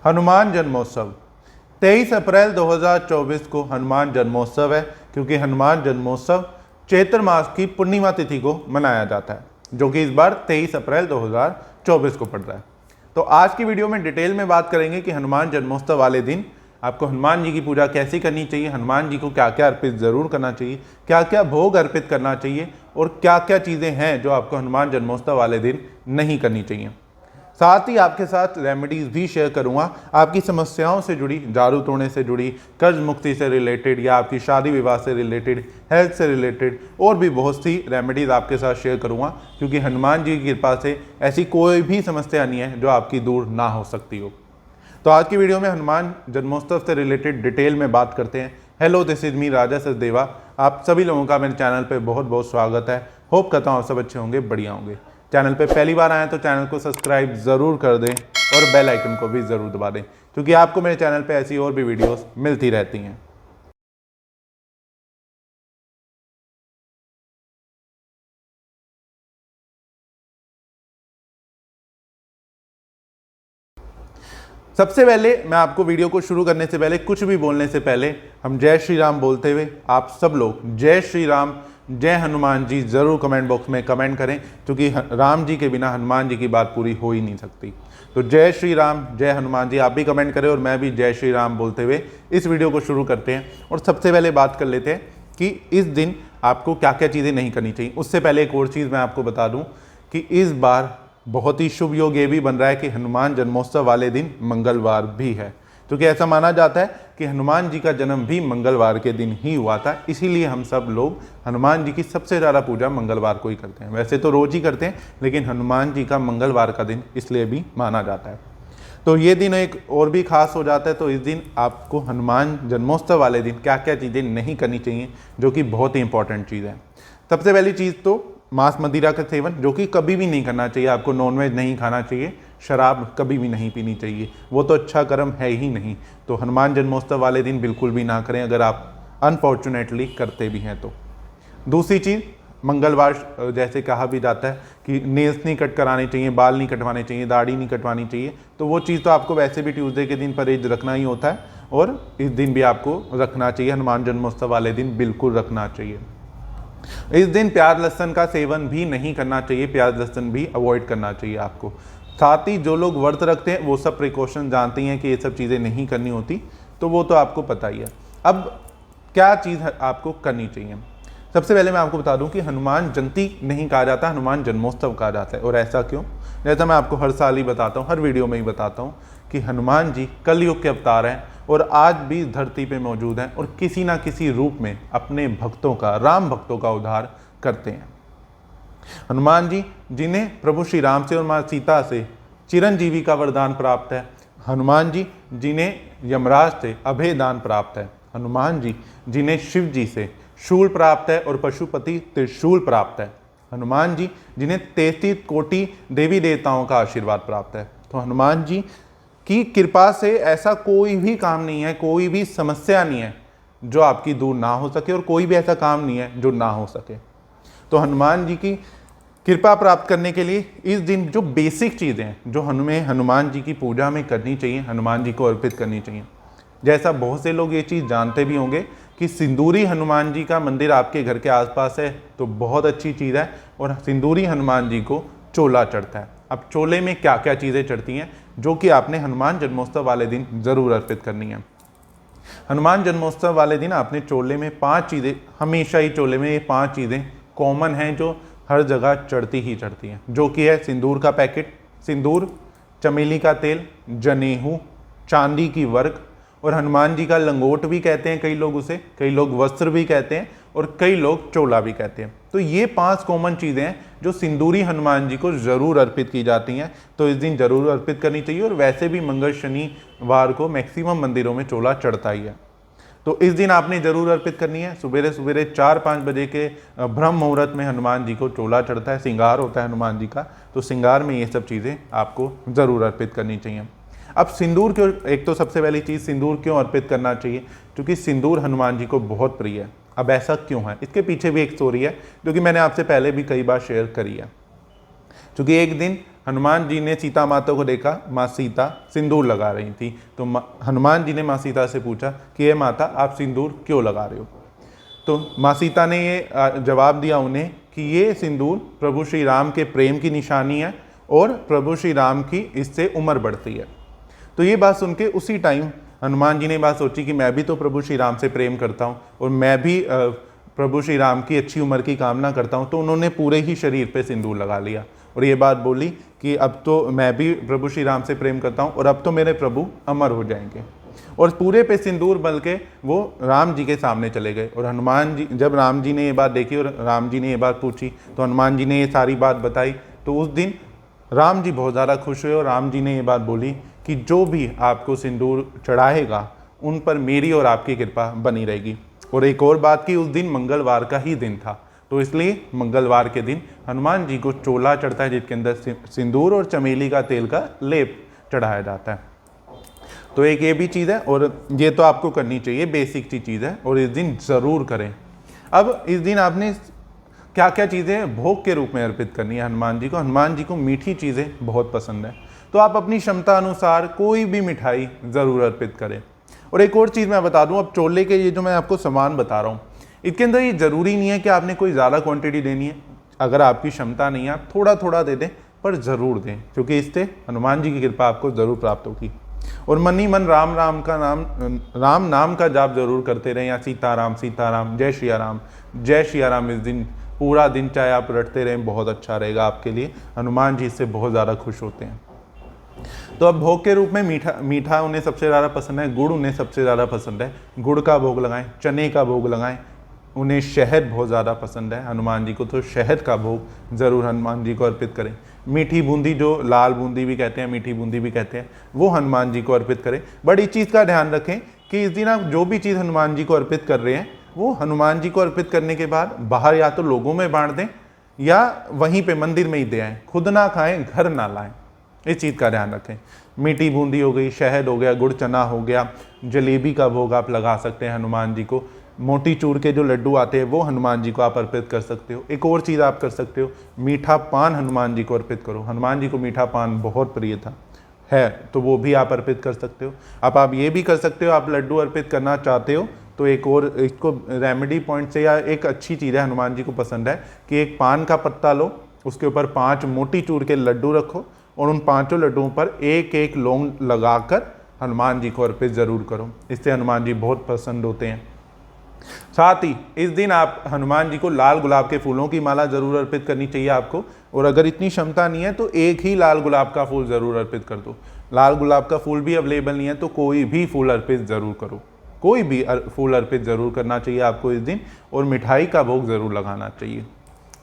हनुमान जन्मोत्सव 23 अप्रैल 2024 को हनुमान जन्मोत्सव है, क्योंकि हनुमान जन्मोत्सव चैत्र मास की पूर्णिमा तिथि को मनाया जाता है, जो कि इस बार 23 अप्रैल 2024 को पड़ रहा है। तो आज की वीडियो में डिटेल में बात करेंगे कि हनुमान जन्मोत्सव वाले दिन आपको हनुमान जी की पूजा कैसी करनी चाहिए, हनुमान जी को क्या क्या अर्पित जरूर करना चाहिए, क्या क्या भोग अर्पित करना चाहिए और क्या क्या चीज़ें हैं जो आपको हनुमान जन्मोत्सव वाले दिन नहीं करनी चाहिए। साथ ही आपके साथ रेमेडीज़ भी शेयर करूंगा, आपकी समस्याओं से जुड़ी, झाड़ू तोड़ने से जुड़ी, कर्ज मुक्ति से रिलेटेड या आपकी शादी विवाह से रिलेटेड, हेल्थ से रिलेटेड और भी बहुत सी रेमेडीज़ आपके साथ शेयर करूंगा, क्योंकि हनुमान जी की कृपा से ऐसी कोई भी समस्या नहीं है जो आपकी दूर ना हो सकती हो। तो आज की वीडियो में हनुमान जन्मोत्सव से रिलेटेड डिटेल में बात करते हैं। हेलो, दिस इज मी राजा सचदेवा। आप सभी लोगों का मेरे चैनल पे बहुत बहुत स्वागत है। होप करता हूँ आप सब अच्छे होंगे, बढ़िया होंगे। चैनल पे पहली बार आए तो चैनल को सब्सक्राइब ज़रूर कर दें और बेल आइकन को भी ज़रूर दबा दें, क्योंकि आपको मेरे चैनल पे ऐसी और भी वीडियोस मिलती रहती हैं। सबसे पहले मैं आपको वीडियो को शुरू करने से पहले, कुछ भी बोलने से पहले, हम जय श्री राम बोलते हुए आप सब लोग जय श्री राम, जय हनुमान जी ज़रूर कमेंट बॉक्स में कमेंट करें, क्योंकि राम जी के बिना हनुमान जी की बात पूरी हो ही नहीं सकती। तो जय श्री राम, जय हनुमान जी आप भी कमेंट करें और मैं भी जय श्री राम बोलते हुए इस वीडियो को शुरू करते हैं। और सबसे पहले बात कर लेते हैं कि इस दिन आपको क्या क्या चीज़ें नहीं करनी चाहिए। उससे पहले एक और चीज़ मैं आपको बता दूँ कि इस बार बहुत ही शुभ योग ये भी बन रहा है कि हनुमान जन्मोत्सव वाले दिन मंगलवार भी है, क्योंकि ऐसा माना जाता है कि हनुमान जी का जन्म भी मंगलवार के दिन ही हुआ था। इसीलिए हम सब लोग हनुमान जी की सबसे ज़्यादा पूजा मंगलवार को ही करते हैं। वैसे तो रोज ही करते हैं, लेकिन हनुमान जी का मंगलवार का दिन इसलिए भी माना जाता है। तो ये दिन एक और भी खास हो जाता है। तो इस दिन आपको हनुमान जन्मोत्सव वाले दिन क्या क्या चीज़ें नहीं करनी चाहिए, जो कि बहुत ही इंपॉर्टेंट चीज़ है। सबसे पहली चीज़ तो मांस मदिरा का सेवन, जो कि कभी भी नहीं करना चाहिए। आपको नॉनवेज नहीं खाना चाहिए, शराब कभी भी नहीं पीनी चाहिए, वो तो अच्छा कर्म है ही नहीं। तो हनुमान जन्मोत्सव वाले दिन बिल्कुल भी ना करें, अगर आप अनफॉर्चुनेटली करते भी हैं तो। दूसरी चीज़, मंगलवार जैसे कहा भी जाता है कि नेल्स नहीं कट कराने चाहिए, बाल नहीं कटवाने चाहिए, दाढ़ी नहीं कटवानी चाहिए। तो वो चीज़ तो आपको वैसे भी ट्यूसडे के दिन परहेज रखना ही होता है, और इस दिन भी आपको रखना चाहिए। हनुमान जन्मोत्सव वाले दिन बिल्कुल रखना चाहिए। इस दिन प्याज लहसुन का सेवन भी नहीं करना चाहिए, प्याज लहसुन भी अवॉइड करना चाहिए आपको। साथ ही जो लोग व्रत रखते हैं वो सब प्रिकॉशन जानते हैं कि ये सब चीज़ें नहीं करनी होती, तो वो तो आपको पता ही है। अब क्या चीज़ आपको करनी चाहिए, सबसे पहले मैं आपको बता दूं कि हनुमान जयंती नहीं कहा जाता, हनुमान जन्मोत्सव कहा जाता है। और ऐसा क्यों? जैसा मैं आपको हर साल ही बताता हूँ, हर वीडियो में ही बताता हूँ कि हनुमान जी कलयुग के अवतार हैं और आज भी धरती पे मौजूद हैं और किसी ना किसी रूप में अपने भक्तों का, राम भक्तों का उद्धार करते हैं। हनुमान जी जिन्हें प्रभु श्री राम से और माँ सीता से चिरंजीवी का वरदान प्राप्त है, हनुमान जी जिन्हें यमराज से अभय दान प्राप्त है, हनुमान जी जिन्हें शिव जी से शूल प्राप्त है और पशुपति त्रिशूल प्राप्त है, हनुमान जी जिन्हें 33 कोटि देवी देवताओं का आशीर्वाद प्राप्त है। तो हनुमान जी की कृपा से ऐसा कोई भी काम नहीं है, कोई भी समस्या नहीं है जो आपकी दूर ना हो सके, और कोई भी ऐसा काम नहीं है जो ना हो सके। तो हनुमान जी की कृपा प्राप्त करने के लिए इस दिन जो बेसिक चीज़ें हैं जो हमें हनुमान जी की पूजा में करनी चाहिए, हनुमान जी को अर्पित करनी चाहिए। जैसा बहुत से लोग ये चीज़ जानते भी होंगे कि सिंदूरी हनुमान जी का मंदिर आपके घर के आसपास है, तो बहुत अच्छी चीज़ है। और सिंदूरी हनुमान जी को चोला चढ़ता है। अब चोले में क्या क्या चीज़ें चढ़ती हैं जो कि आपने हनुमान जन्मोत्सव वाले दिन ज़रूर अर्पित करनी है। हनुमान जन्मोत्सव वाले दिन आपने चोले में 5 चीज़ें, हमेशा ही चोले में ये 5 चीज़ें कॉमन हैं जो हर जगह चढ़ती ही चढ़ती हैं, जो कि है सिंदूर का पैकेट, सिंदूर, चमेली का तेल, जनेऊ, चांदी की वर्क, और हनुमान जी का लंगोट भी कहते हैं कई लोग उसे, कई लोग वस्त्र भी कहते हैं और कई लोग चोला भी कहते हैं। तो ये 5 कॉमन चीज़ें हैं जो सिंदूरी हनुमान जी को ज़रूर अर्पित की जाती हैं। तो इस दिन ज़रूर अर्पित करनी चाहिए। और वैसे भी मंगल शनिवार को मैक्सिमम मंदिरों में चोला चढ़ता ही है, तो इस दिन आपने ज़रूर अर्पित करनी है। सुबह सुबह 4-5 बजे के ब्रह्म मुहूर्त में हनुमान जी को चोला चढ़ता है, श्रृंगार होता है हनुमान जी का, तो श्रृंगार में ये सब चीज़ें आपको ज़रूर अर्पित करनी चाहिए। अब सिंदूर क्यों, एक तो सबसे पहली चीज़ सिंदूर क्यों अर्पित करना चाहिए, क्योंकि सिंदूर हनुमान जी को बहुत प्रिय है। अब ऐसा क्यों है, इसके पीछे भी एक स्टोरी है जो कि मैंने आपसे पहले भी कई बार शेयर करी है। क्योंकि एक दिन हनुमान जी ने सीता माता को देखा, माँ सीता सिंदूर लगा रही थी। तो हनुमान जी ने माँ सीता से पूछा कि ये माता आप सिंदूर क्यों लगा रहे हो। तो माँ सीता ने ये जवाब दिया उन्हें कि ये सिंदूर प्रभु श्री राम के प्रेम की निशानी है और प्रभु श्री राम की इससे उम्र बढ़ती है। तो ये बात सुन के उसी टाइम हनुमान जी ने बात सोची कि मैं भी तो प्रभु श्री राम से प्रेम करता हूँ और मैं भी प्रभु श्री राम की अच्छी उम्र की कामना करता हूँ। तो उन्होंने पूरे ही शरीर पे सिंदूर लगा लिया और ये बात बोली कि अब तो मैं भी प्रभु श्री राम से प्रेम करता हूँ और अब तो मेरे प्रभु अमर हो जाएंगे। और पूरे पे सिंदूर बल के वो राम जी के सामने चले गए। और हनुमान जी, जब राम जी ने ये बात देखी और राम जी ने ये बात पूछी तो हनुमान जी ने ये सारी बात बताई। तो उस दिन राम जी बहुत ज़्यादा खुश हुए और राम जी ने ये बात बोली कि जो भी आपको सिंदूर चढ़ाएगा उन पर मेरी और आपकी कृपा बनी रहेगी। और एक और बात कि उस दिन मंगलवार का ही दिन था, तो इसलिए मंगलवार के दिन हनुमान जी को चोला चढ़ता है जिसके अंदर सिंदूर और चमेली का तेल का लेप चढ़ाया जाता है। तो एक ये भी चीज़ है और ये तो आपको करनी चाहिए, बेसिक सी चीज़ है और इस दिन ज़रूर करें। अब इस दिन आपने क्या क्या चीज़ें भोग के रूप में अर्पित करनी है हनुमान जी को। हनुमान जी को मीठी चीज़ें बहुत पसंद है, तो आप अपनी क्षमता अनुसार कोई भी मिठाई ज़रूर अर्पित करें। और एक और चीज़ मैं बता दूं, अब चोले के ये जो मैं आपको सामान बता रहा हूँ इसके अंदर ये ज़रूरी नहीं है कि आपने कोई ज़्यादा क्वांटिटी देनी है। अगर आपकी क्षमता नहीं है आप थोड़ा थोड़ा दे दें, पर ज़रूर दें, क्योंकि इससे हनुमान जी की कृपा आपको ज़रूर प्राप्त होगी। और मन ही मन राम नाम का जाप जरूर करते रहें, या सीताराम सीताराम जय श्री राम जय श्री राम। इस दिन पूरा दिन चाहे आप रटते रहें, बहुत अच्छा रहेगा आपके लिए। हनुमान जी इससे बहुत ज़्यादा खुश होते हैं। तो अब भोग के रूप में मीठा उन्हें सबसे ज़्यादा पसंद है, गुड़ उन्हें सबसे ज़्यादा पसंद है। गुड़ का भोग लगाएं, चने का भोग लगाएं। उन्हें शहद बहुत ज़्यादा पसंद है हनुमान जी को, तो शहद का भोग ज़रूर हनुमान जी को अर्पित करें। मीठी बूंदी, जो लाल बूंदी भी कहते हैं, मीठी बूंदी भी कहते हैं, वो हनुमान जी को अर्पित करें। बड़ी चीज़ का ध्यान रखें कि इस दिन आप जो भी चीज़ हनुमान जी को अर्पित कर रहे हैं वो हनुमान जी को अर्पित करने के बाद बाहर या तो लोगों में बांट दें या वहीं पे मंदिर में ही दे आएँ। खुद ना खाएं, घर ना लाएं, इस चीज़ का ध्यान रखें। मीठी बूंदी हो गई, शहद हो गया, गुड़ चना हो गया, जलेबी का भोग आप लगा सकते हैं हनुमान जी को। मोती चूर के जो लड्डू आते हैं वो हनुमान जी को आप अर्पित कर सकते हो। एक और चीज़ आप कर सकते हो, मीठा पान हनुमान जी को अर्पित करो। हनुमान जी को मीठा पान बहुत प्रिय है, तो वो भी आप अर्पित कर सकते हो। अब आप ये भी कर सकते हो, आप लड्डू अर्पित करना चाहते हो तो एक और इसको रेमेडी पॉइंट से, या एक अच्छी चीज़ है हनुमान जी को पसंद है कि एक पान का पत्ता लो, उसके ऊपर 5 मोती चूर के लड्डू रखो और उन 5 लड्डुओं पर एक एक लौंग लगाकर हनुमान जी को अर्पित ज़रूर करो। इससे हनुमान जी बहुत पसंद होते हैं। साथ ही इस दिन आप हनुमान जी को लाल गुलाब के फूलों की माला जरूर अर्पित करनी चाहिए आपको। और अगर इतनी क्षमता नहीं है तो एक ही लाल गुलाब का फूल जरूर अर्पित कर दो। लाल गुलाब का फूल भी अवेलेबल नहीं है तो कोई भी फूल अर्पित जरूर करो, कोई भी फूल अर्पित जरूर करना चाहिए आपको इस दिन। और मिठाई का भोग जरूर लगाना चाहिए।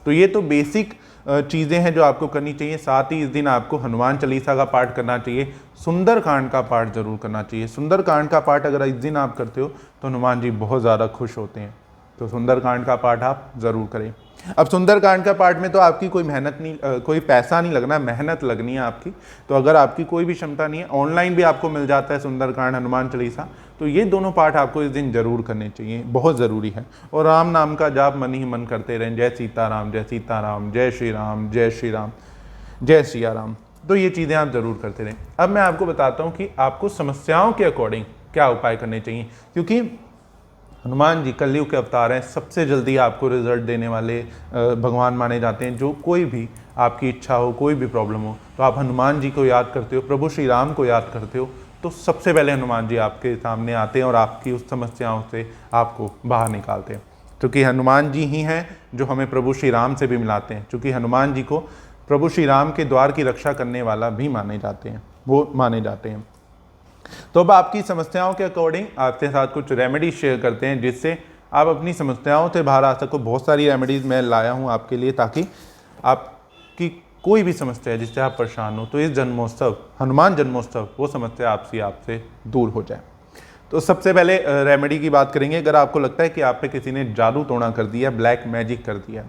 तो ये तो बेसिक चीज़ें हैं जो आपको करनी चाहिए। साथ ही इस दिन आपको हनुमान चालीसा का पाठ करना चाहिए, सुंदरकांड का पाठ जरूर करना चाहिए। सुंदरकांड का पाठ अगर इस दिन आप करते हो तो हनुमान जी बहुत ज़्यादा खुश होते हैं। तो सुंदरकांड का पाठ आप ज़रूर करें। अब सुंदरकांड का पाठ में तो आपकी कोई मेहनत नहीं, कोई पैसा नहीं लगना, मेहनत लगनी है आपकी। तो अगर आपकी कोई भी क्षमता नहीं है, ऑनलाइन भी आपको मिल जाता है सुंदरकांड हनुमान चालीसा। तो ये दोनों पाठ आपको इस दिन जरूर करने चाहिए, बहुत ज़रूरी है। और राम नाम का जाप मन ही मन करते रहें, जय सीताराम जय सीताराम जय श्री राम जय श्री राम जय सिया राम। तो ये चीज़ें आप ज़रूर करते रहें। अब मैं आपको बताता हूँ कि आपको समस्याओं के अकॉर्डिंग क्या उपाय करने चाहिए, क्योंकि हनुमान जी कलयुग के अवतार हैं, सबसे जल्दी आपको रिजल्ट देने वाले भगवान माने जाते हैं। जो कोई भी आपकी इच्छा हो, कोई भी प्रॉब्लम हो, तो आप हनुमान जी को याद करते हो, प्रभु श्री राम को याद करते हो, तो सबसे पहले हनुमान जी आपके सामने आते हैं और आपकी उस समस्याओं से आपको बाहर निकालते हैं। क्योंकि हनुमान जी ही हैं जो हमें प्रभु श्री राम से भी मिलाते हैं। क्योंकि हनुमान जी को प्रभु श्री राम के द्वार की रक्षा करने वाला भी माने जाते हैं, वो माने जाते हैं। तो अब आपकी समस्याओं के अकॉर्डिंग आपके साथ कुछ रेमेडी शेयर करते हैं जिससे आप अपनी समस्याओं से बाहर आ सको। बहुत सारी रेमेडीज़ मैं लाया हूँ आपके लिए, ताकि आपकी कोई भी समस्या है जिससे आप परेशान हो तो इस जन्मोत्सव, हनुमान जन्मोत्सव, वो समस्या आपसे दूर हो जाए। तो सबसे पहले रेमेडी की बात करेंगे। अगर आपको लगता है कि आप पे किसी ने जादू टोना कर दिया, ब्लैक मैजिक कर दिया,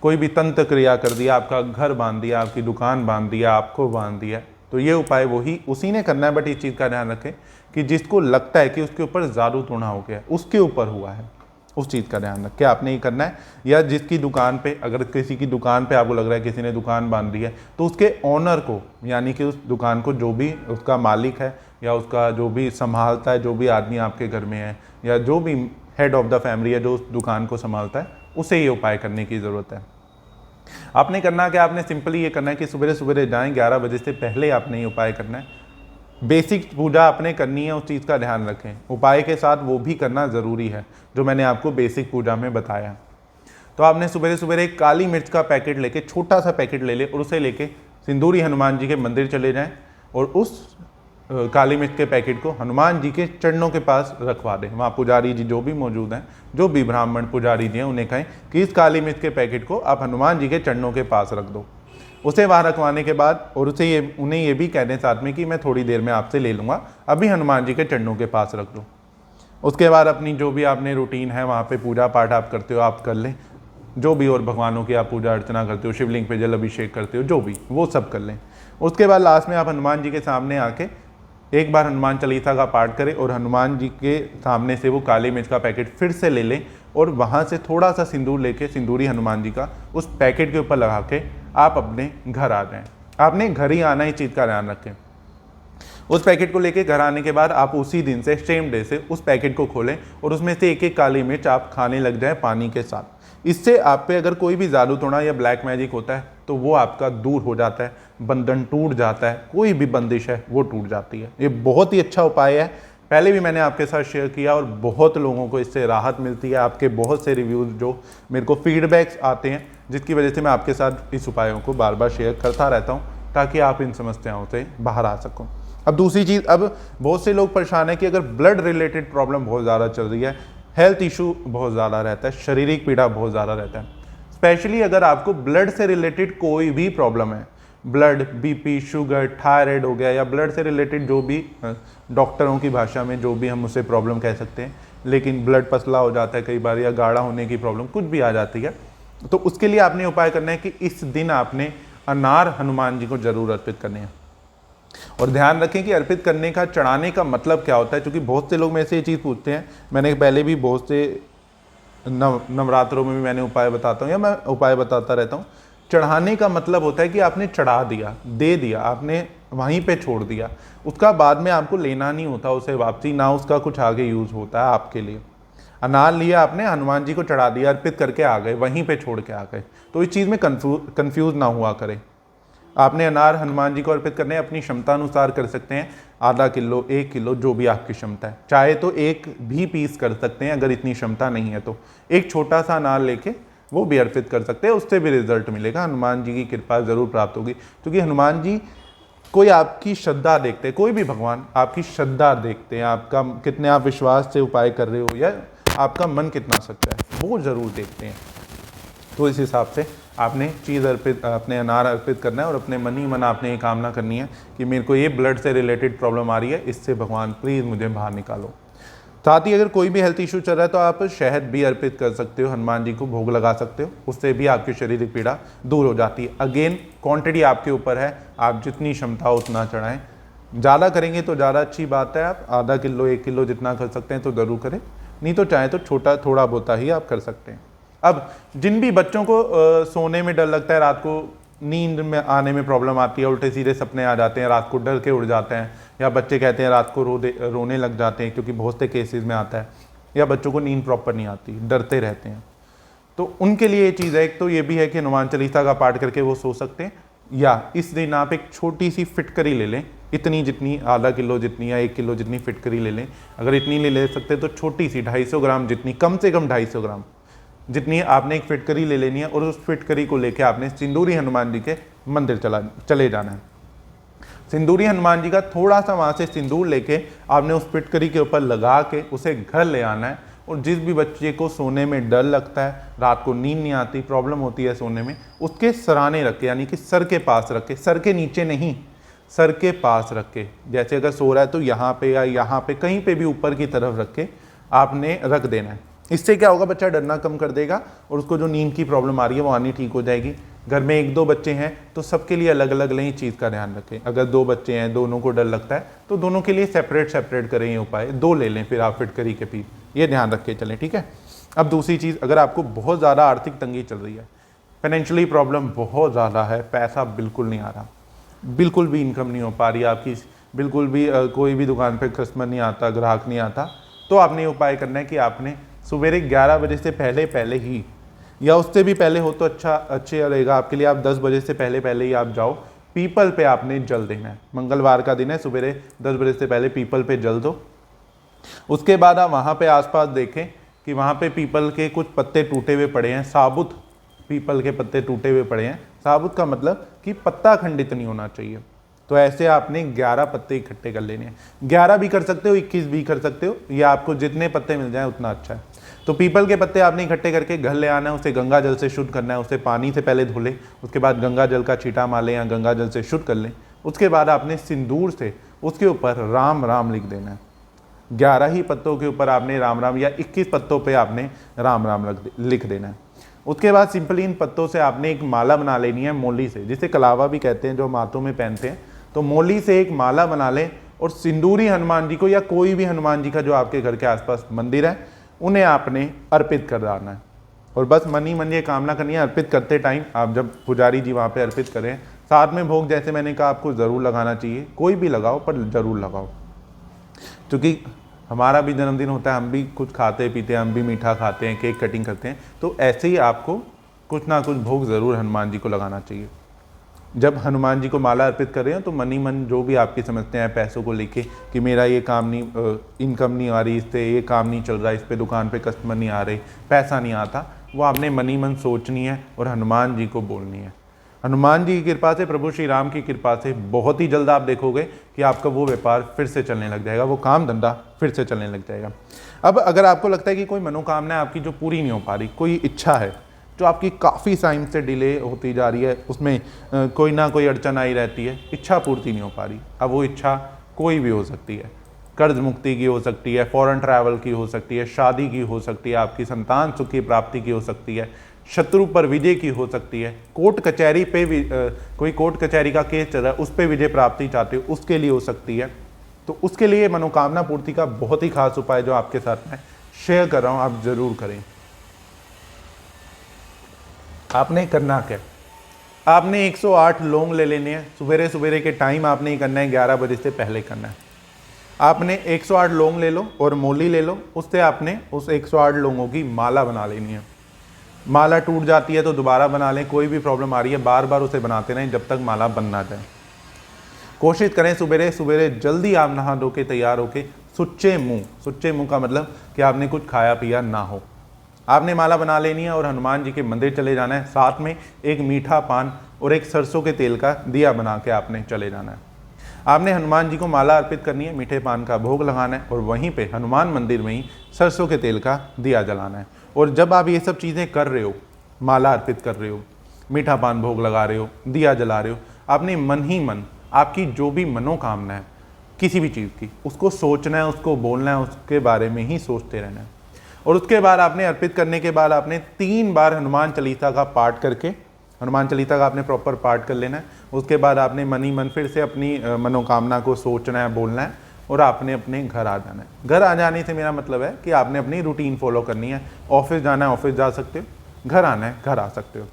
कोई भी तंत्र क्रिया कर दिया, आपका घर बांध दिया, आपकी दुकान बांध दिया, आपको बांध दिया, तो ये उपाय उसी ने करना है। बट इस चीज़ का ध्यान रखें कि जिसको लगता है कि उसके ऊपर जादू टोना हो गया, उसके ऊपर हुआ है, उस चीज़ का ध्यान रख के आपने ये करना है। या जिसकी दुकान पे, अगर किसी की दुकान पे आपको लग रहा है किसी ने दुकान बांध दी है, तो उसके ओनर को, यानी कि उस दुकान को जो भी उसका मालिक है या उसका जो भी संभालता है, जो भी आदमी आपके घर में है या जो भी हेड ऑफ द फैमिली है जो उस दुकान को संभालता है, उसे ये उपाय करने की ज़रूरत है। आपने करना क्या, आपने सिंपली ये करना है कि सुबह सुबह जाएं, 11 बजे से पहले आपने ये उपाय करना है। बेसिक पूजा आपने करनी है, उस चीज़ का ध्यान रखें। उपाय के साथ वो भी करना ज़रूरी है जो मैंने आपको बेसिक पूजा में बताया। तो आपने सुबह सुबह एक काली मिर्च का पैकेट लेके, छोटा सा पैकेट ले ले और उसे लेके सिंदूरी हनुमान जी के मंदिर चले जाएं और उस काली मिर्च के पैकेट को हनुमान जी के चरणों के पास रखवा दें। वहाँ पुजारी जी जो भी मौजूद हैं, जो भी ब्राह्मण पुजारी जी हैं, उन्हें कहें कि इस काली मिर्च के पैकेट को आप हनुमान जी के चरणों के पास रख दो। उसे वहाँ रखवाने के बाद और उन्हें ये भी कह दें साथ में कि मैं थोड़ी देर में आपसे ले लूँगा, अभी हनुमान जी के चरणों के पास रख दो। उसके बाद अपनी जो भी आपने रूटीन है वहाँ पे पूजा पाठ आप करते हो आप कर लें, जो भी और भगवानों की आप पूजा अर्चना करते हो, शिवलिंग पे जल अभिषेक करते हो, जो भी वो सब कर लें। उसके बाद लास्ट में आप हनुमान जी के सामने आके एक बार हनुमान चालीसा का पाठ करें और हनुमान जी के सामने से वो काली मिर्च का पैकेट फिर से ले लें और वहाँ से थोड़ा सा सिंदूर लेके सिंदूरी हनुमान जी का उस पैकेट के ऊपर लगा के आप अपने घर आ जाएं। आपने घर ही आना, इस चीज़ का ध्यान रखें। उस पैकेट को लेके घर आने के बाद आप उसी दिन से, सेम डे से उस पैकेट को खोलें और उसमें से एक एक काली मिर्च आप खाने लग जाएं पानी के साथ। इससे आप पे अगर कोई भी जादू टोना या ब्लैक मैजिक होता है तो वो आपका दूर हो जाता है, बंधन टूट जाता है, कोई भी बंदिश है वो टूट जाती है। ये बहुत ही अच्छा उपाय है, पहले भी मैंने आपके साथ शेयर किया और बहुत लोगों को इससे राहत मिलती है। आपके बहुत से रिव्यूज़ जो मेरे को फीडबैक्स आते हैं, जिसकी वजह से मैं आपके साथ इस उपायों को बार बार शेयर करता रहता हूँ ताकि आप इन समस्याओं से बाहर आ सको। अब दूसरी चीज़, अब बहुत से लोग परेशान है कि अगर ब्लड रिलेटेड प्रॉब्लम बहुत ज़्यादा चल रही है, हेल्थ इशू बहुत ज़्यादा रहता है, शारीरिक पीड़ा बहुत ज़्यादा रहता है, स्पेशली अगर आपको ब्लड से रिलेटेड कोई भी प्रॉब्लम है, ब्लड, बीपी, शुगर, थायराइड हो गया या ब्लड से रिलेटेड जो भी डॉक्टरों की भाषा में जो भी हम उसे प्रॉब्लम कह सकते हैं, लेकिन ब्लड पतला हो जाता है कई बार या गाढ़ा होने की प्रॉब्लम कुछ भी आ जाती है, तो उसके लिए आपने उपाय करना है कि इस दिन आपने अनार हनुमान जी को जरूर अर्पित करने हैं। और ध्यान रखें कि अर्पित करने का, चढ़ाने का मतलब क्या होता है, क्योंकि बहुत से लोग मेरे से ये चीज़ पूछते हैं। मैंने पहले भी बहुत से नवरात्रों में भी मैंने उपाय बताता हूँ या मैं उपाय बताता रहता हूँ। चढ़ाने का मतलब होता है कि आपने चढ़ा दिया, दे दिया, आपने वहीं पे छोड़ दिया, उसका बाद में आपको लेना नहीं होता उसे वापसी, ना उसका कुछ आगे यूज़ होता है आपके लिए। अनार लिया आपने, हनुमान जी को चढ़ा दिया, अर्पित करके आ गए, वहीं पे छोड़ के आ गए, तो इस चीज़ में कंफ्यूज ना हुआ करें। आपने अनार हनुमान जी को अर्पित करने अपनी क्षमता अनुसार कर सकते हैं, आधा किलो, 1 किलो, जो भी आपकी क्षमता है। चाहे तो एक भी पीस कर सकते हैं, अगर इतनी क्षमता नहीं है तो एक छोटा सा अनार लेके वो भी अर्पित कर सकते हैं, उससे भी रिजल्ट मिलेगा, हनुमान जी की कृपा जरूर प्राप्त होगी। क्योंकि हनुमान जी कोई आपकी श्रद्धा देखते हैं, कोई भी भगवान आपकी श्रद्धा देखते हैं, आपका कितने आप विश्वास से उपाय कर रहे हो या आपका मन कितना सच्चा है वो जरूर देखते हैं। तो इस हिसाब से आपने चीज़ अर्पित, अपने अनार अर्पित करना है और अपने मन ही मन आपने ये कामना करनी है कि मेरे को ये ब्लड से रिलेटेड प्रॉब्लम आ रही है, इससे भगवान प्लीज़ मुझे बाहर निकालो। साथ ही अगर कोई भी हेल्थ इशू चल रहा है तो आप शहद भी अर्पित कर सकते हो, हनुमान जी को भोग लगा सकते हो, उससे भी आपकी शारीरिक पीड़ा दूर हो जाती है। अगेन क्वांटिटी आपके ऊपर है, आप जितनी क्षमता हो उतना चढ़ाएं। ज़्यादा करेंगे तो ज़्यादा अच्छी बात है, आप आधा किलो, 1 किलो जितना कर सकते हैं तो ज़रूर करें, नहीं तो चाहे तो छोटा थोड़ा बहुत ही आप कर सकते हैं। अब जिन भी बच्चों को सोने में डर लगता है, रात को नींद में आने में प्रॉब्लम आती है, उल्टे सीधे सपने आ जाते हैं, रात को डर के उड़ जाते हैं, या बच्चे कहते हैं रात को रोने लग जाते हैं, क्योंकि बहुत से केसेस में आता है, या बच्चों को नींद प्रॉपर नहीं आती, डरते रहते हैं, तो उनके लिए ये चीज़ है। एक तो ये भी है कि हनुमान चालीसा का पाठ करके वो सो सकते हैं, या इस दिन आप एक छोटी सी फिटकरी ले लें, इतनी जितनी, आधा किलो जितनी या 1 किलो जितनी फिटकरी ले लें। अगर इतनी ले सकते तो छोटी सी 250 ग्राम जितनी, कम से कम 250 ग्राम जितनी आपने एक फिटकरी ले लेनी है और उस फिटकरी को लेके आपने सिंदूरी हनुमान जी के मंदिर चले जाना है। सिंदूरी हनुमान जी का थोड़ा सा वहाँ से सिंदूर लेके आपने उस फिटकरी के ऊपर लगा के उसे घर ले आना है। और जिस भी बच्चे को सोने में डर लगता है, रात को नींद नहीं आती, प्रॉब्लम होती है सोने में, उसके सराने रख के, यानी कि सर के पास रख के, सर के नीचे नहीं, सर के पास रख के, जैसे अगर सो रहा है तो यहाँ पे या यहाँ पे कहीं पे भी ऊपर की तरफ रख के आपने रख देना है। इससे क्या होगा, बच्चा डरना कम कर देगा और उसको जो नींद की प्रॉब्लम आ रही है वो आनी ठीक हो जाएगी। घर में 1-2 बच्चे हैं तो सबके लिए अलग अलग लें, चीज़ का ध्यान रखें। अगर 2 बच्चे हैं, दोनों को डर लगता है तो दोनों के लिए सेपरेट करें ये उपाय, 2 ले लें फिर आप फिटकरी के पीस, ये ध्यान रख के चलें, ठीक है। अब दूसरी चीज़, अगर आपको बहुत ज़्यादा आर्थिक तंगी चल रही है, फाइनेंशियली प्रॉब्लम बहुत ज़्यादा है, पैसा बिल्कुल नहीं आ रहा, बिल्कुल भी इनकम नहीं हो पा रही आपकी, बिल्कुल भी कोई भी दुकान पे कस्टमर नहीं आता, ग्राहक नहीं आता, तो आपने ये उपाय करना है कि आपने सवेरे 11 बजे से पहले पहले ही, या उससे भी पहले हो तो अच्छे रहेगा आपके लिए, आप 10 बजे से पहले पहले ही आप जाओ, पीपल पे आपने जल देना है। मंगलवार का दिन है, सवेरे 10 बजे से पहले पीपल पे जल दो। उसके बाद आप वहाँ पे आसपास देखें कि वहाँ पे पीपल के कुछ पत्ते टूटे हुए पड़े हैं, साबुत पीपल के पत्ते टूटे हुए पड़े हैं। साबुत का मतलब कि पत्ता खंडित नहीं होना चाहिए। तो ऐसे आपने 11 पत्ते इकट्ठे कर लेने हैं। 11 भी कर सकते हो, 21 भी कर सकते हो, या आपको जितने पत्ते मिल जाए उतना अच्छा है। तो पीपल के पत्ते आपने इकट्ठे करके घर ले आना है, उसे गंगा जल से शुद्ध करना है, उसे पानी से पहले धो लें, उसके बाद गंगा जल का छींटा मार लें या गंगा जल से शुद्ध कर लें। उसके बाद आपने सिंदूर से उसके ऊपर राम राम लिख देना है। 11 ही पत्तों के ऊपर आपने राम राम, या 21 पत्तों पे आपने राम राम लिख देना है। उसके बाद सिंपली इन पत्तों से आपने एक माला बना लेनी है मोली से, जिसे कलावा भी कहते हैं, जो माथों में पहनते हैं। तो मोली से एक माला बना लें और सिंदूरी हनुमान जी को, या कोई भी हनुमान जी का जो आपके घर के आसपास मंदिर है, उन्हें आपने अर्पित कर डालना है। और बस मन ही मन ये कामना करनी है। अर्पित करते टाइम आप जब पुजारी जी वहाँ पे अर्पित करें, साथ में भोग जैसे मैंने कहा आपको ज़रूर लगाना चाहिए, कोई भी लगाओ पर ज़रूर लगाओ, क्योंकि हमारा भी जन्मदिन होता है, हम भी कुछ खाते पीते हैं, हम भी मीठा खाते हैं, केक कटिंग करते हैं, तो ऐसे ही आपको कुछ ना कुछ भोग ज़रूर हनुमान जी को लगाना चाहिए। जब हनुमान जी को माला अर्पित कर रहे हो तो मन ही मन जो भी आपकी समस्याएं हैं पैसों को लेके, कि मेरा ये काम नहीं, इनकम नहीं आ रही, इससे ये काम नहीं चल रहा, इस पे दुकान पे कस्टमर नहीं आ रहे, पैसा नहीं आता, वो आपने मन ही मन सोचनी है और हनुमान जी को बोलनी है। हनुमान जी की कृपा से, प्रभु श्री राम की कृपा से बहुत ही जल्द आप देखोगे कि आपका वो व्यापार फिर से चलने लग जाएगा, वो काम धंधा फिर से चलने लग जाएगा। अब अगर आपको लगता है कि कोई मनोकामना है आपकी जो पूरी नहीं हो पा रही, कोई इच्छा है जो आपकी काफ़ी टाइम से डिले होती जा रही है, उसमें कोई ना कोई अड़चन आई रहती है, इच्छा पूर्ति नहीं हो पा रही, अब वो इच्छा कोई भी हो सकती है, कर्ज मुक्ति की हो सकती है, फॉरेन ट्रैवल की हो सकती है, शादी की हो सकती है, आपकी संतान सुख की प्राप्ति की हो सकती है, शत्रु पर विजय की हो सकती है, कोर्ट कचहरी पे भी कोई कोर्ट कचहरी का केस चल रहा है, उस पर विजय प्राप्ति चाहते हो, उसके लिए हो सकती है। तो उसके लिए मनोकामना पूर्ति का बहुत ही खास उपाय जो आपके साथ मैं शेयर कर रहा हूँ, आप जरूर करें। आपने करना क्या, आपने 108 लौंग ले लेने हैं, सवेरे सवेरे के टाइम आपने ही करना है, 11 बजे से पहले करना है। आपने 108 लौंग ले लो और मोली ले लो, उससे आपने उस 108 लौंगों की माला बना लेनी है। माला टूट जाती है तो दोबारा बना लें, कोई भी प्रॉब्लम आ रही है बार बार उसे बनाते रहें जब तक माला बन ना जाए। कोशिश करें सवेरे सवेरे जल्दी आप नहा धो के तैयार होके सुच्चे मुंह का मतलब कि आपने कुछ खाया पिया ना हो, आपने माला बना लेनी है और हनुमान जी के मंदिर चले जाना है। साथ में एक मीठा पान और एक सरसों के तेल का दिया बना के आपने चले जाना है। आपने हनुमान जी को माला अर्पित करनी है, मीठे पान का भोग लगाना है और वहीं पे हनुमान मंदिर में ही सरसों के तेल का दिया जलाना है। और जब आप ये सब चीज़ें कर रहे हो, माला अर्पित कर रहे हो, मीठा पान भोग लगा रहे हो, दिया जला रहे हो, आपने मन ही मन आपकी जो भी मनोकामना है किसी भी चीज़ की, उसको सोचना है, उसको बोलना है, उसके बारे में ही सोचते रहना है। और उसके बाद आपने अर्पित करने के बाद आपने 3 बार हनुमान चालीसा का पाठ करके, हनुमान चालीसा का आपने प्रॉपर पाठ कर लेना है। उसके बाद आपने मन ही मन फिर से अपनी मनोकामना को सोचना है, बोलना है और आपने अपने घर आ जाना है। घर आ जाने से मेरा मतलब है कि आपने अपनी रूटीन फॉलो करनी है। ऑफिस जाना है ऑफिस जा सकते हो, घर आना है घर आ सकते हो।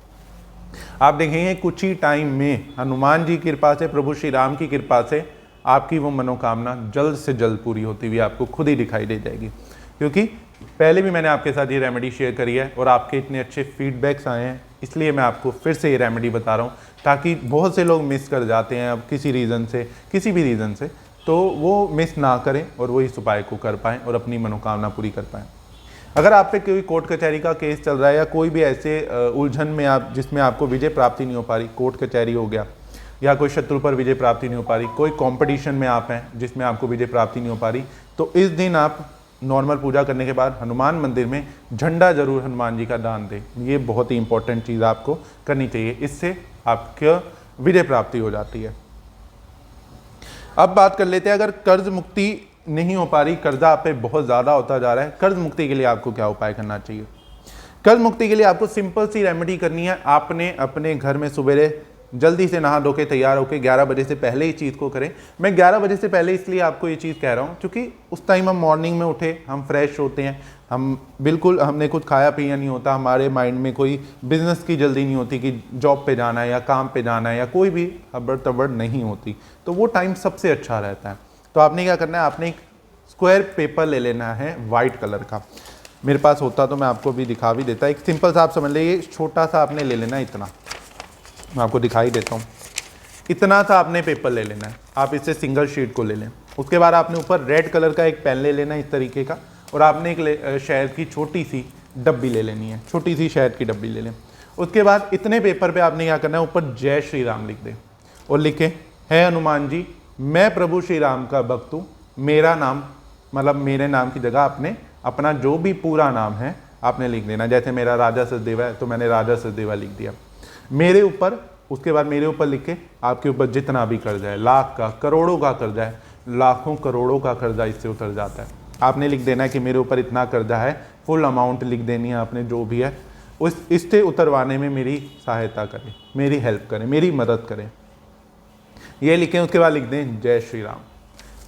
आप देखेंगे कुछ ही टाइम में हनुमान जी की कृपा से, प्रभु श्री राम की कृपा से आपकी वो मनोकामना जल्द से जल्द पूरी होती हुई आपको खुद ही दिखाई दे जाएगी। क्योंकि पहले भी मैंने आपके साथ ये रेमेडी शेयर करी है और आपके इतने अच्छे फीडबैक्स आए हैं, इसलिए मैं आपको फिर से ये रेमेडी बता रहा हूँ, ताकि बहुत से लोग मिस कर जाते हैं अब किसी रीज़न से, किसी भी रीज़न से, तो वो मिस ना करें और वो इस उपाय को कर पाएँ और अपनी मनोकामना पूरी कर पाएँ। अगर आप पे कोई कोर्ट कचहरी का केस चल रहा है या कोई भी ऐसे उलझन में आप जिसमें आपको विजय प्राप्ति नहीं हो पा रही, कोर्ट कचहरी हो गया, या कोई शत्रु पर विजय प्राप्ति नहीं हो पा रही, कोई कंपटीशन में आप हैं जिसमें आपको विजय प्राप्ति नहीं हो पा रही, तो इस दिन आप नॉर्मल पूजा करने के बाद हनुमान मंदिर में झंडा जरूर हनुमान जी का दान दें। ये बहुत ही इंपॉर्टेंट चीज़ आपको करनी चाहिए, इससे आपको विजय प्राप्ति हो जाती है। अब बात कर लेते हैं, अगर कर्ज मुक्ति नहीं हो पा रही, कर्जा आप पे बहुत ज़्यादा होता जा रहा है, कर्ज मुक्ति के लिए आपको क्या उपाय करना चाहिए। कर्ज मुक्ति के लिए आपको सिंपल सी रेमेडी करनी है। आपने अपने घर में सवेरे जल्दी से नहा धो के तैयार होकर 11 बजे से पहले ही चीज़ को करें। मैं 11 बजे से पहले इसलिए आपको ये चीज़ कह रहा हूँ क्योंकि उस टाइम हम मॉर्निंग में उठे, हम फ्रेश होते हैं, हम बिल्कुल हमने कुछ खाया पिया नहीं होता, हमारे माइंड में कोई बिजनेस की जल्दी नहीं होती कि जॉब पे जाना है या काम पे जाना है या कोई भी हबड़ तबड़ नहीं होती, तो वो टाइम सबसे अच्छा रहता है। तो आपने क्या करना है, आपने एक स्क्वायर पेपर ले लेना है वाइट कलर का। मेरे पास होता तो मैं आपको भी दिखा भी देता। एक सिंपल सा आप समझ लीजिए, छोटा सा आपने ले लेना है, इतना मैं आपको दिखाई देता हूँ। इतना सा आपने पेपर ले लेना है, आप इससे सिंगल शीट को ले लें। उसके बाद आपने ऊपर रेड कलर का एक पेन ले लेना है इस तरीके का, और आपने एक शहद की छोटी सी डब्बी ले लेनी है, छोटी सी शहद की डब्बी ले लें। उसके बाद इतने पेपर पे आपने क्या करना है, ऊपर जय श्री राम लिख दें और लिखें, है हनुमान जी मैं प्रभु श्री राम का भक्त हूँ, मेरा नाम, मतलब मेरे नाम की जगह आपने अपना जो भी पूरा नाम है आपने लिख देना। जैसे मेरा राजा सचदेवा है तो मैंने राजा सचदेवा लिख दिया। मेरे ऊपर, उसके बाद मेरे ऊपर लिख के आपके ऊपर जितना भी कर्जा है, लाख का, करोड़ों का कर्जा है, लाखों करोड़ों का कर्जा इससे उतर जाता है। आपने लिख देना है कि मेरे ऊपर इतना कर्जा है, फुल अमाउंट लिख देनी है आपने, जो भी है उस इससे उतरवाने में मेरी सहायता करें, मेरी हेल्प करें, मेरी मदद करें, ये लिखें। उसके बाद लिख दें जय श्री राम।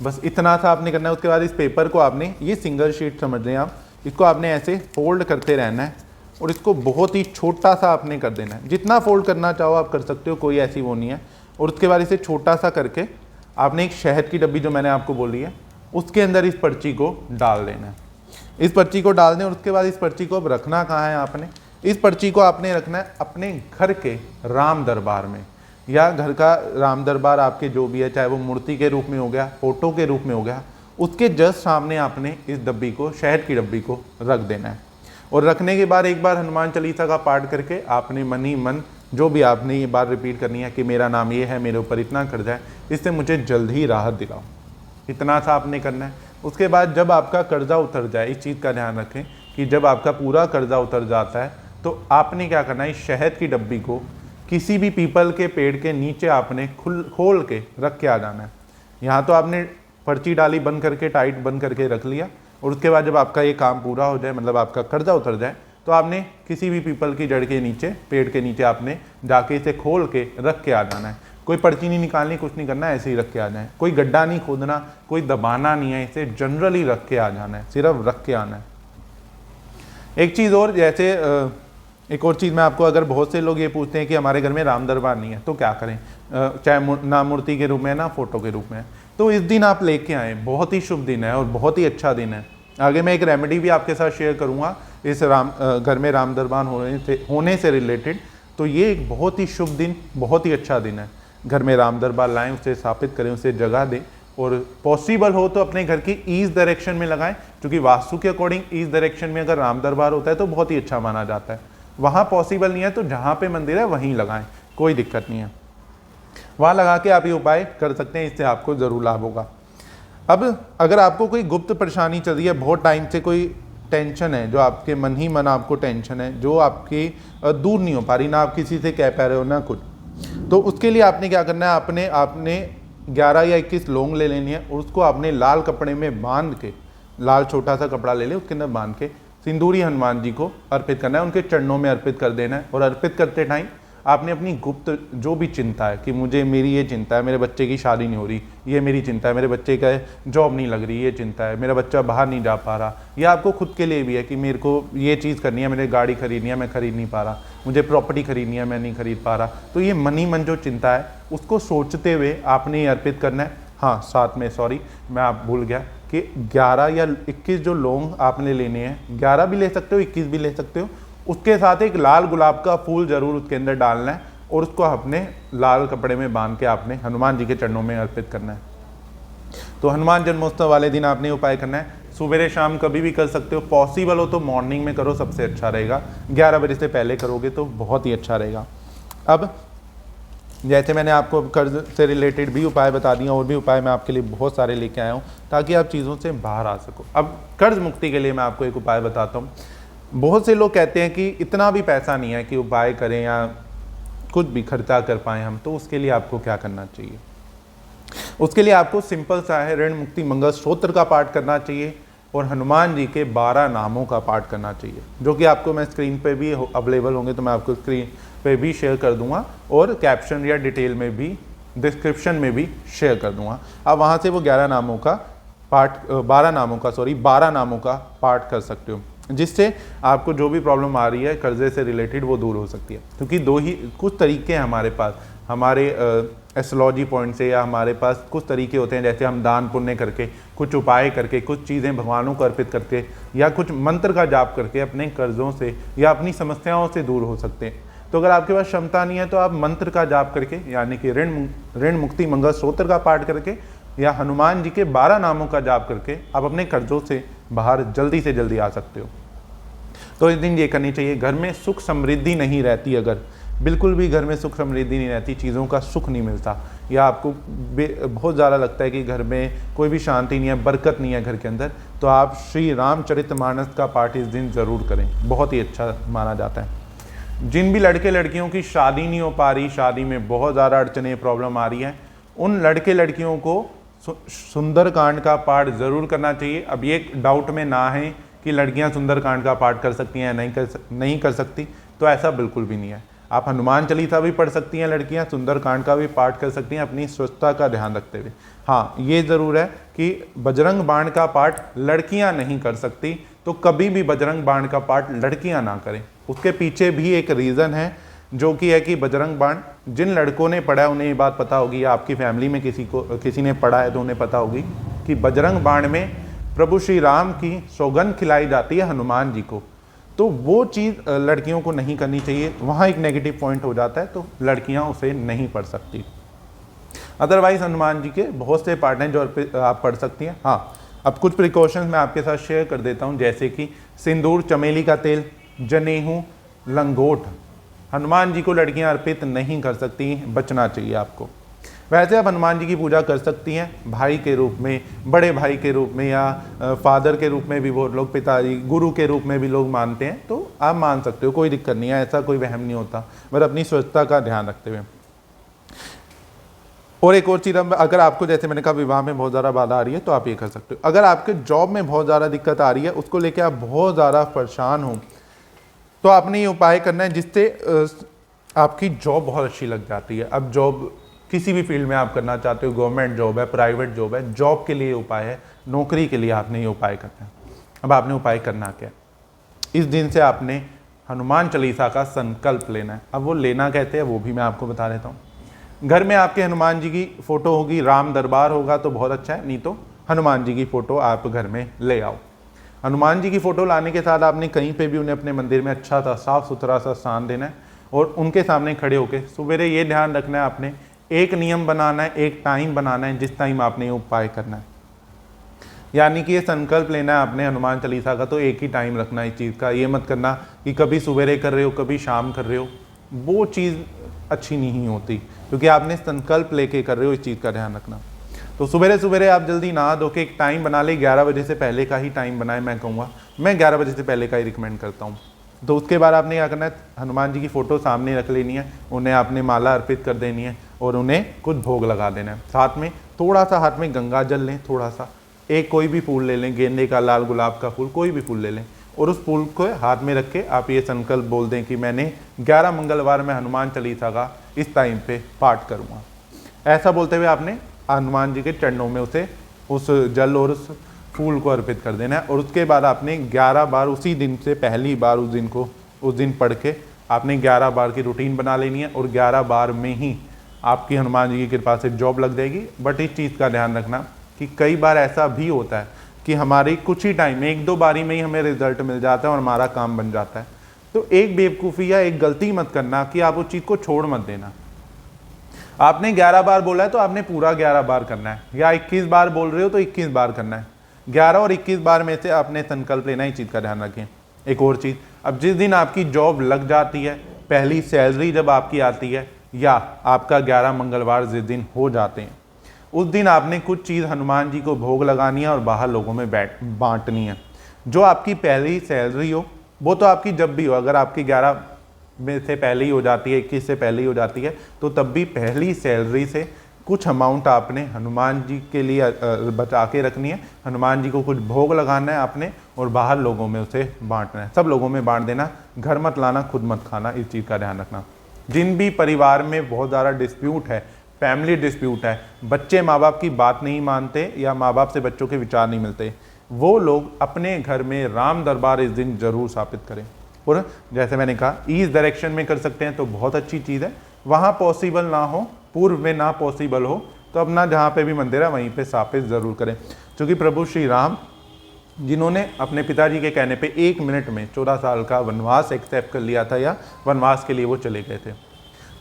बस इतना सा आपने करना है। उसके बाद इस पेपर को आपने, ये सिंगल शीट समझ लें आप, इसको आपने ऐसे फोल्ड करते रहना है और इसको बहुत ही छोटा सा आपने कर देना है। जितना फोल्ड करना चाहो आप कर सकते हो, कोई ऐसी वो नहीं है। और उसके बाद इसे छोटा सा करके आपने एक शहद की डब्बी जो मैंने आपको बोली है उसके अंदर इस पर्ची को डाल देना है। इस पर्ची को डाल दें और उसके बाद इस पर्ची को अब रखना कहाँ है आपने, इस पर्ची को आपने रखना है अपने घर के राम दरबार में, या घर का राम दरबार आपके जो भी है, चाहे वो मूर्ति के रूप में हो गया, फोटो के रूप में हो गया, उसके जस्ट सामने आपने इस डब्बी को, शहद की डब्बी को रख देना है। और रखने के बाद एक बार हनुमान चालीसा का पाठ करके आपने मन ही मन जो भी आपने ये बात रिपीट करनी है कि मेरा नाम ये है, मेरे ऊपर इतना कर्जा है, इससे मुझे जल्द ही राहत दिलाओ, इतना सा आपने करना है। उसके बाद जब आपका कर्जा उतर जाए, इस चीज़ का ध्यान रखें कि जब आपका पूरा कर्जा उतर जाता है तो आपने क्या करना है, इस शहद की डब्बी को किसी भी पीपल के पेड़ के नीचे आपने खोल के रख के आ जाना है। यहाँ तो आपने पर्ची डाली, बंद करके, टाइट बंद करके रख लिया, और उसके बाद जब आपका ये काम पूरा हो जाए, मतलब आपका कर्जा उतर जाए, तो आपने किसी भी पीपल की जड़ के नीचे, पेड़ के नीचे आपने जाके इसे खोल के रख के आ जाना है। कोई पर्ची नहीं निकालनी, कुछ नहीं करना है, ऐसे ही रख के आ जाए। कोई गड्ढा नहीं खोदना, कोई दबाना नहीं है, इसे जनरली रख के आ जाना है, सिर्फ रख के आना है। एक चीज़ और, जैसे एक और चीज़ मैं आपको, अगर बहुत से लोग ये पूछते हैं कि हमारे घर में राम दरबार नहीं है तो क्या करें, चाहे ना मूर्ति के रूप में ना फोटो के रूप में, तो इस दिन आप लेके आएँ, बहुत ही शुभ दिन है और बहुत ही अच्छा दिन है। आगे मैं एक रेमेडी भी आपके साथ शेयर करूंगा इस घर में राम दरबार होने से रिलेटेड। तो ये एक बहुत ही शुभ दिन, बहुत ही अच्छा दिन है। घर में राम दरबार लाएं, उसे स्थापित करें, उसे जगह दें, और पॉसिबल हो तो अपने घर की ईस्ट डायरेक्शन में लगाएं, क्योंकि वास्तु के अकॉर्डिंग ईस्ट डायरेक्शन में अगर राम दरबार होता है तो बहुत ही अच्छा माना जाता है। वहाँ पॉसिबल नहीं है तो जहाँ पे मंदिर है वहीं लगाएं, कोई दिक्कत नहीं है, वहाँ लगा के आप ये उपाय कर सकते हैं, इससे आपको ज़रूर लाभ होगा। अब अगर आपको कोई गुप्त परेशानी चल रही है, बहुत टाइम से कोई टेंशन है, जो आपके मन ही मन आपको टेंशन है, जो आपकी दूर नहीं हो पा रही, ना आप किसी से कह पा रहे हो ना कुछ, तो उसके लिए आपने क्या करना है, आपने 11 या 21 लौंग ले लेनी है और उसको आपने लाल कपड़े में बांध के, लाल छोटा सा कपड़ा ले लें, उसके अंदर बांध के सिंदूरी हनुमान जी को अर्पित करना है, उनके चरणों में अर्पित कर देना है। और अर्पित करते टाइम आपने अपनी गुप्त जो भी चिंता है कि मुझे, मेरी ये चिंता है, मेरे बच्चे की शादी नहीं हो रही, ये मेरी चिंता है, मेरे बच्चे का जॉब नहीं लग रही, ये चिंता है, मेरा बच्चा बाहर नहीं जा पा रहा, या आपको खुद के लिए भी है कि मेरे को ये चीज़ करनी है, मेरे गाड़ी खरीदनी है, मैं खरीद नहीं पा रहा, मुझे प्रॉपर्टी खरीदनी है, मैं नहीं खरीद पा रहा, तो ये मन ही मन जो चिंता है उसको सोचते हुए आपने ये अर्पित करना है। हाँ, साथ में, सॉरी मैं आप भूल गया कि 11 या 21 जो लौंग आपने लेने हैं, 11 भी ले सकते हो, 21 भी ले सकते हो, उसके साथ एक लाल गुलाब का फूल जरूर उसके अंदर डालना है और उसको अपने लाल कपड़े में बांध के आपने हनुमान जी के चरणों में अर्पित करना है। तो हनुमान जन्मोत्सव वाले दिन आपने उपाय करना है, सुबह शाम कभी भी कर सकते हो, पॉसिबल हो तो मॉर्निंग में करो, सबसे अच्छा रहेगा। 11 बजे से पहले करोगे तो बहुत ही अच्छा रहेगा। अब जैसे मैंने आपको कर्ज से रिलेटेड भी उपाय बता दिए, और भी उपाय मैं आपके लिए बहुत सारे लेके आया हूँ ताकि आप चीज़ों से बाहर आ सको। अब कर्ज मुक्ति के लिए मैं आपको एक उपाय बताता हूँ। बहुत से लोग कहते हैं कि इतना भी पैसा नहीं है कि उपाय करें या कुछ भी खर्चा कर पाएँ हम, तो उसके लिए आपको क्या करना चाहिए? उसके लिए आपको सिंपल सा है, ऋण मुक्ति मंगल स्तोत्र का पाठ करना चाहिए, और हनुमान जी के 12 नामों का पाठ करना चाहिए, जो कि आपको मैं स्क्रीन पे भी अवेलेबल होंगे तो मैं आपको स्क्रीन पे भी शेयर कर दूंगा और कैप्शन या डिटेल में भी डिस्क्रिप्शन में भी शेयर कर दूंगा। आप वहाँ से वो 11 नामों का पाठ 12 नामों का पाठ कर सकते हो, जिससे आपको जो भी प्रॉब्लम आ रही है कर्जे से रिलेटेड वो दूर हो सकती है। क्योंकि दो ही कुछ तरीके हैं हमारे पास, हमारे एस्ट्रोलॉजी पॉइंट से, या हमारे पास कुछ तरीके होते हैं, जैसे हम दान पुण्य करके, कुछ उपाय करके, कुछ चीज़ें भगवानों को अर्पित करके, या कुछ मंत्र का जाप करके अपने कर्जों से या अपनी समस्याओं से दूर हो सकते हैं। तो अगर आपके पास क्षमता नहीं है तो आप मंत्र का जाप करके, यानी कि ऋण मुक्ति मंगल स्तोत्र का पाठ करके या हनुमान जी के 12 नामों का जाप करके आप अपने कर्जों से बाहर जल्दी से जल्दी आ सकते हो। तो इस दिन ये करनी चाहिए। घर में सुख समृद्धि नहीं रहती, अगर बिल्कुल भी घर में सुख समृद्धि नहीं रहती, चीज़ों का सुख नहीं मिलता, या आपको बहुत ज़्यादा लगता है कि घर में कोई भी शांति नहीं है, बरकत नहीं है घर के अंदर, तो आप श्री रामचरितमानस का पाठ इस दिन ज़रूर करें, बहुत ही अच्छा माना जाता है। जिन भी लड़के लड़कियों की शादी नहीं हो पा रही, शादी में बहुत ज़्यादा अड़चने प्रॉब्लम आ रही है, उन लड़के लड़कियों को सुंदरकांड का पाठ ज़रूर करना चाहिए। अब ये डाउट में ना है कि लड़कियां सुंदरकांड का पाठ कर सकती हैं, नहीं कर सकती, तो ऐसा बिल्कुल भी नहीं है। आप हनुमान चालीसा भी पढ़ सकती हैं लड़कियां, सुंदरकांड का भी पाठ कर सकती हैं, अपनी स्वच्छता का ध्यान रखते हुए। हाँ, ये ज़रूर है कि बजरंग बाण का पाठ लड़कियां नहीं कर सकती, तो कभी भी बजरंग बाण का पाठ लड़कियां ना करें। उसके पीछे भी एक रीज़न है, जो कि है कि बजरंग बाण जिन लड़कों ने पढ़ा है उन्हें ये बात पता होगी, या आपकी फैमिली में किसी ने पढ़ा है तो उन्हें पता होगी कि बजरंग बाण में प्रभु श्री राम की सौगंध खिलाई जाती है हनुमान जी को, तो वो चीज़ लड़कियों को नहीं करनी चाहिए। वहाँ एक नेगेटिव पॉइंट हो जाता है, तो लड़कियाँ उसे नहीं पढ़ सकती। अदरवाइज हनुमान जी के बहुत से पाठ हैं जो आप पढ़ सकती हैं। हाँ, अब कुछ प्रिकॉशंस मैं आपके साथ शेयर कर देता हूँ, जैसे कि सिंदूर, चमेली का तेल, जनेऊ, लंगोट हनुमान जी को लड़कियां अर्पित नहीं कर सकती, बचना चाहिए आपको। वैसे आप हनुमान जी की पूजा कर सकती हैं भाई के रूप में, बड़े भाई के रूप में, या फादर के रूप में भी वो लोग, पिताजी, गुरु के रूप में भी लोग मानते हैं, तो आप मान सकते हो, कोई दिक्कत नहीं है, ऐसा कोई वहम नहीं होता, बस अपनी स्वच्छता का ध्यान रखते हुए। और एक और चीज़, अगर आपको, जैसे मैंने कहा, विवाह में बहुत ज़्यादा बाधा आ रही है तो आप ये कर सकते हो। अगर आपके जॉब में बहुत ज़्यादा दिक्कत आ रही है, उसको लेकर आप बहुत ज़्यादा परेशान हो, तो आपने ये उपाय करना है जिससे आपकी जॉब बहुत अच्छी लग जाती है। अब जॉब किसी भी फील्ड में आप करना चाहते हो, गवर्नमेंट जॉब है, प्राइवेट जॉब है, जॉब के लिए उपाय है, नौकरी के लिए आपने ये उपाय करना है। अब आपने उपाय करना क्या है, इस दिन से आपने हनुमान चालीसा का संकल्प लेना है। अब वो लेना कहते हैं वो भी मैं आपको बता देता हूँ। घर में आपके हनुमान जी की फ़ोटो होगी, राम दरबार होगा तो बहुत अच्छा है, नहीं तो हनुमान जी की फ़ोटो आप घर में ले आओ। हनुमान जी की फ़ोटो लाने के साथ आपने कहीं पे भी उन्हें अपने मंदिर में अच्छा सा साफ़ सुथरा सा स्थान देना है, और उनके सामने खड़े होकर सवेरे ये ध्यान रखना है, आपने एक नियम बनाना है, एक टाइम बनाना है जिस टाइम आपने ये उपाय करना है। यानी कि ये संकल्प लेना है आपने हनुमान चालीसा का, तो एक ही टाइम रखना है इस चीज़ का। ये मत करना कि कभी सवेरे कर रहे हो, कभी शाम कर रहे हो, वो चीज़ अच्छी नहीं होती, क्योंकि आपने संकल्प लेके कर रहे हो, इस चीज़ का ध्यान रखना। तो सुबह सुबह आप जल्दी नहा धो के एक टाइम बना ले, 11 बजे से पहले का ही टाइम बनाए, मैं कहूँगा, मैं 11 बजे से पहले का ही रिकमेंड करता हूँ। तो उसके बाद आपने क्या करना है, हनुमान जी की फ़ोटो सामने रख लेनी है, उन्हें आपने माला अर्पित कर देनी है और उन्हें कुछ भोग लगा देना है। साथ में थोड़ा सा हाथ में गंगा जल लें, थोड़ा सा, एक कोई भी फूल ले लें, गेंदे का, लाल गुलाब का फूल, कोई भी फूल ले लें, और उस फूल को हाथ में रख के आप ये संकल्प बोल दें कि मैंने 11 मंगलवार में हनुमान चालीसा का इस टाइम पे पाठ करूँगा। ऐसा बोलते हुए आपने हनुमान जी के चरणों में उस जल और उस फूल को अर्पित कर देना है। और उसके बाद आपने 11 बार उसी दिन से पहली बार उस दिन पढ़ के आपने 11 बार की रूटीन बना लेनी है, और 11 बार में ही आपकी हनुमान जी की कृपा से जॉब लग जाएगी। बट इस चीज़ का ध्यान रखना कि कई बार ऐसा भी होता है कि हमारी कुछ ही टाइम में, 1-2 बारी में ही हमें रिजल्ट मिल जाता है और हमारा काम बन जाता है। तो एक बेवकूफ़ी या एक गलती मत करना कि आप उस चीज़ को छोड़ मत देना। आपने 11 बार बोला है तो आपने पूरा 11 बार करना है, या 21 बार बोल रहे हो तो 21 बार करना है। 11 और 21 बार में से आपने संकल्प लेना, ही चीज़ का ध्यान रखें। एक और चीज़, अब जिस दिन आपकी जॉब लग जाती है, पहली सैलरी जब आपकी आती है, या आपका 11 मंगलवार जिस दिन हो जाते हैं, उस दिन आपने कुछ चीज़ हनुमान जी को भोग लगानी है और बाहर लोगों में बांटनी है। जो आपकी पहली सैलरी हो, वो तो आपकी जब भी हो, अगर आपकी 11 में से पहले ही हो जाती है, 21 से पहले ही हो जाती है, तो तब भी पहली सैलरी से कुछ अमाउंट आपने हनुमान जी के लिए बचा के रखनी है। हनुमान जी को कुछ भोग लगाना है आपने और बाहर लोगों में उसे बांटना है। सब लोगों में बांट देना, घर मत लाना, खुद मत खाना, इस चीज़ का ध्यान रखना। जिन भी परिवार में बहुत ज़्यादा डिस्प्यूट है, फैमिली डिस्प्यूट है, बच्चे माँ बाप की बात नहीं मानते या माँ बाप से बच्चों के विचार नहीं मिलते, वो लोग अपने घर में राम दरबार इस दिन जरूर स्थापित करें। और जैसे मैंने कहा, ईस्ट डायरेक्शन में कर सकते हैं तो बहुत अच्छी चीज़ है। वहाँ पॉसिबल ना हो, पूर्व में ना पॉसिबल हो, तो अपना जहाँ पे भी मंदिर है वहीं पे स्थापित ज़रूर करें। क्योंकि प्रभु श्री राम जिन्होंने अपने पिताजी के कहने पे 1 मिनट में 14 साल का वनवास एक्सेप्ट कर लिया था, या वनवास के लिए वो चले गए थे,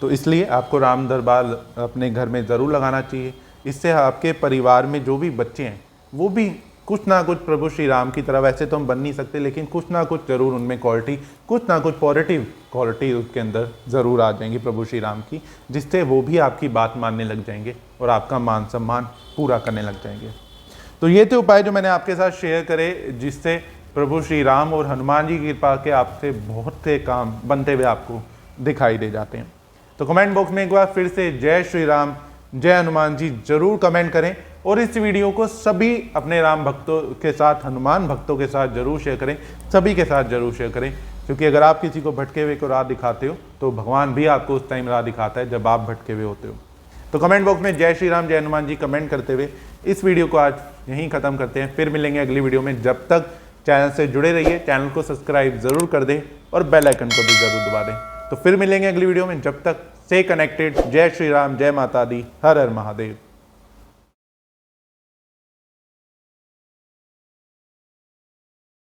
तो इसलिए आपको राम दरबार अपने घर में ज़रूर लगाना चाहिए। इससे आपके परिवार में जो भी बच्चे हैं वो भी कुछ ना कुछ प्रभु श्री राम की तरह, वैसे तो हम बन नहीं सकते, लेकिन कुछ ना कुछ ज़रूर उनमें क्वालिटी, कुछ ना कुछ पॉजिटिव क्वालिटी उसके अंदर ज़रूर आ जाएंगी प्रभु श्री राम की, जिससे वो भी आपकी बात मानने लग जाएंगे और आपका मान सम्मान पूरा करने लग जाएंगे। तो ये थे उपाय जो मैंने आपके साथ शेयर करे, जिससे प्रभु श्री राम और हनुमान जी की कृपा के आपसे बहुत से काम बनते हुए आपको दिखाई दे जाते हैं। तो कमेंट बॉक्स में एक बार फिर से जय श्री राम, जय हनुमान जी जरूर कमेंट करें और इस वीडियो को सभी अपने राम भक्तों के साथ, हनुमान भक्तों के साथ जरूर शेयर करें, सभी के साथ जरूर शेयर करें। क्योंकि अगर आप किसी को भटके हुए को राह दिखाते हो तो भगवान भी आपको उस टाइम राह दिखाता है जब आप भटके हुए होते हो। तो कमेंट बॉक्स में जय श्री राम, जय हनुमान जी कमेंट करते हुए इस वीडियो को आज यहीं ख़त्म करते हैं। फिर मिलेंगे अगली वीडियो में। जब तक चैनल से जुड़े रहिए, चैनल को सब्सक्राइब ज़रूर कर दें और बेल आइकन को भी ज़रूर दबा दें। तो फिर मिलेंगे अगली वीडियो में, जब तक स्टे कनेक्टेड। जय श्री राम, जय माता दी, हर हर महादेव।